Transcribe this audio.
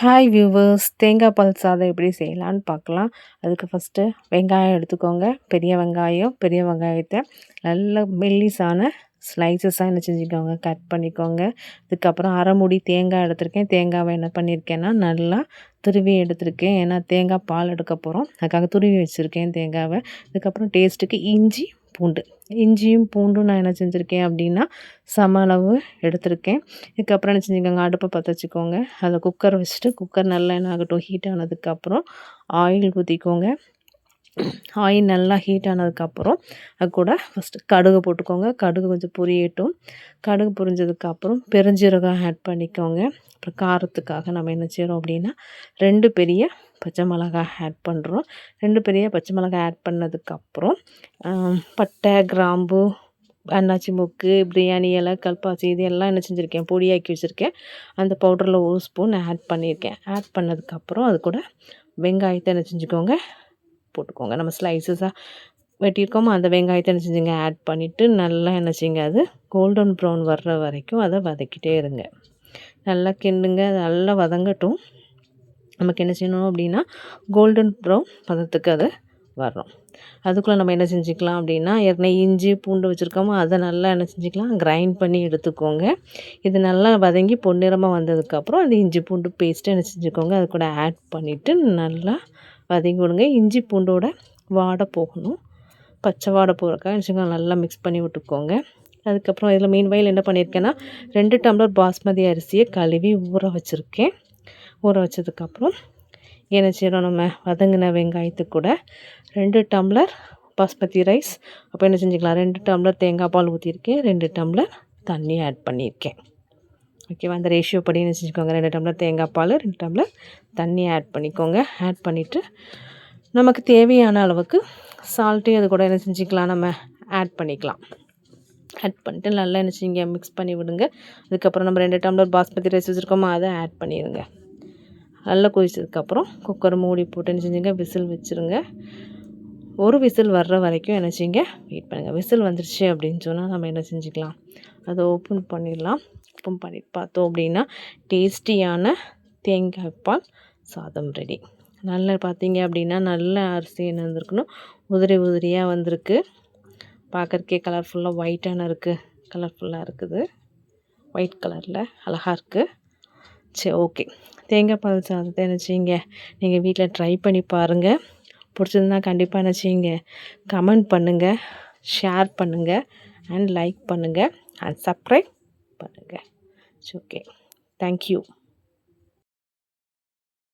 Hi viewers, தேங்காய் பால் சாதம் எப்படி செய்யலான்னு பார்க்கலாம். அதுக்கு ஃபஸ்ட்டு வெங்காயம் எடுத்துக்கோங்க. பெரிய வெங்காயத்தை நல்ல மெல்லிஸான ஸ்லைசஸாக என்ன செஞ்சுக்கோங்க, கட் பண்ணிக்கோங்க. அதுக்கப்புறம் அரை மூடி தேங்காய் எடுத்திருக்கேன். தேங்காவை என்ன பண்ணியிருக்கேன்னா நல்லா துருவி எடுத்திருக்கேன். ஏன்னா தேங்காய் பால் எடுக்க போகிறோம், அதுக்காக துருவி வச்சுருக்கேன் தேங்காவை. அதுக்கப்புறம் டேஸ்ட்டுக்கு இஞ்சியும் பூண்டும் நான் என்ன செஞ்சுருக்கேன் அப்படின்னா சம அளவு எடுத்திருக்கேன். இதுக்கப்புறம் என்ன செஞ்சுக்கோங்க, அடுப்பை பற்ற வச்சுக்கோங்க. அதில் குக்கர் வச்சுட்டு குக்கர் நல்லா என்ன ஆகட்டும், ஹீட் ஆனதுக்கப்புறம் ஆயில் ஊற்றிக்கோங்க. ஆயில் நல்லா ஹீட் ஆனதுக்கப்புறம் அது கூட ஃபஸ்ட்டு கடுகு போட்டுக்கோங்க. கடுகு கொஞ்சம் பொரியட்டும். கடுகு பொரிஞ்சதுக்கப்புறம் பெருஞ்சீரகம் ஆட் பண்ணிக்கோங்க. அப்புறம் காரத்துக்காக நம்ம என்ன செய்கிறோம் அப்படின்னா 2 பெரிய பச்சை மிளகாய் ஆட் பண்ணுறோம். 2 பெரிய பச்சை மிளகாய் ஆட் பண்ணதுக்கப்புறம் பட்டை, கிராம்பு, அன்னாச்சி மொக்கு, பிரியாணி இலை, கல்பாசி இது எல்லாம் என்ன செஞ்சுருக்கேன், பொடியாக்கி வச்சுருக்கேன். அந்த பவுடரில் 1 ஸ்பூன் ஆட் பண்ணியிருக்கேன். ஆட் பண்ணதுக்கப்புறம் அது கூட வெங்காயத்தை என்ன செஞ்சுக்கோங்க, போட்டுக்கோங்க. நம்ம ஸ்லைசஸாக வெட்டியிருக்கோமோ அந்த வெங்காயத்தை என்ன செஞ்சுங்க, ஆட் பண்ணிவிட்டு நல்லா என்ன செய்யுங்க, அது கோல்டன் ப்ரௌன் வர்ற வரைக்கும் அதை வதக்கிட்டே இருங்க. நல்லா கிண்டுங்க, நல்லா வதங்கட்டும். நமக்கு என்ன செய்யணும் அப்படின்னா கோல்டன் ப்ரௌன் பதத்துக்கு அது வரும். அதுக்குள்ளே நம்ம என்ன செஞ்சுக்கலாம் அப்படின்னா ஏற்கனவே இஞ்சி பூண்டு வச்சுருக்கோமோ அதை நல்லா என்ன செஞ்சுக்கலாம், கிரைண்ட் பண்ணி எடுத்துக்கோங்க. இது நல்லா வதங்கி பொன்னிறமாக வந்ததுக்கப்புறம் அந்த இஞ்சி பூண்டு பேஸ்ட்டு என்ன செஞ்சுக்கோங்க, அது கூட ஆட் பண்ணிவிட்டு நல்லா வதங்கி விடுங்க. இஞ்சி பூண்டோட வாடை போகணும், பச்சை வாடை போகிறக்காக வச்சுக்கோங்க, நல்லா மிக்ஸ் பண்ணி விட்டுக்கோங்க. அதுக்கப்புறம் இதில் மீன்வயல் என்ன பண்ணியிருக்கேன்னா 2 டம்ளர் பாஸ்மதி அரிசியை கழுவி ஊற வச்சுருக்கேன். ஊற வச்சதுக்கப்புறம் என்ன செய்கிறோம், நம்ம வதங்கின வெங்காயத்துக்கு கூட 2 டம்ளர் பாஸ்மதி ரைஸ். அப்போ என்ன செஞ்சுக்கலாம், 2 டம்ளர் தேங்காய் பால் ஊற்றிருக்கேன், 2 டம்ளர் தண்ணி ஆட் பண்ணியிருக்கேன். ஓகேவா, அந்த ரேஷியோ படி என்ன செஞ்சுக்கோங்க, 2 டம்ளர் தேங்காய் பால், 2 டம்ளர் தண்ணி ஆட் பண்ணிக்கோங்க. ஆட் பண்ணிவிட்டு நமக்கு தேவையான அளவுக்கு சால்ட்டையும் அது கூட என்ன செஞ்சுக்கலாம், நம்ம ஆட் பண்ணிக்கலாம். ஆட் பண்ணிட்டு நல்லா என்ன செய்யுங்க, மிக்ஸ் பண்ணி விடுங்க. அதுக்கப்புறம் நம்ம 2 டம்ளர் பாஸ்மதி ரைஸ் வச்சுருக்கோமோ அதை ஆட் பண்ணிடுங்க. நல்லா கொதிச்சதுக்கப்புறம் குக்கரை மூடி போட்டு என்ன செஞ்சுங்க, விசில் வச்சுருங்க. 1 விசில் வர்ற வரைக்கும் என்ன செய்யுங்க, வெயிட் பண்ணுங்கள். விசில் வந்துருச்சு அப்படின்னு சொன்னால் நம்ம என்ன செஞ்சுக்கலாம், அதை ஓப்பன் பண்ணிடலாம். ஓப்பன் பண்ணி பார்த்தோம் அப்படின்னா டேஸ்டியான தேங்காய் பால் சாதம் ரெடி. நல்லா பார்த்தீங்க அப்படின்னா நல்ல அரிசி என்ன வந்திருக்கணும், உதிரியாக வந்திருக்கு. பார்க்குறக்கே கலர்ஃபுல்லாக கலர்ஃபுல்லாக இருக்குது, ஒயிட் கலரில் அழகாக இருக்குது. சரி, ஓகே. தேங்காய் பால் சாதத்தை என்ன செய்யுங்க, நீங்கள் வீட்டில் ட்ரை பண்ணி பாருங்கள். பிடிச்சிருந்தா கண்டிப்பாக என்ன செய்யுங்க, கமெண்ட் பண்ணுங்கள், ஷேர் பண்ணுங்கள், அண்ட் லைக் பண்ணுங்கள், அண்ட் சப்ஸ்கிரைப் பண்ணுங்கள். Okay, thank you.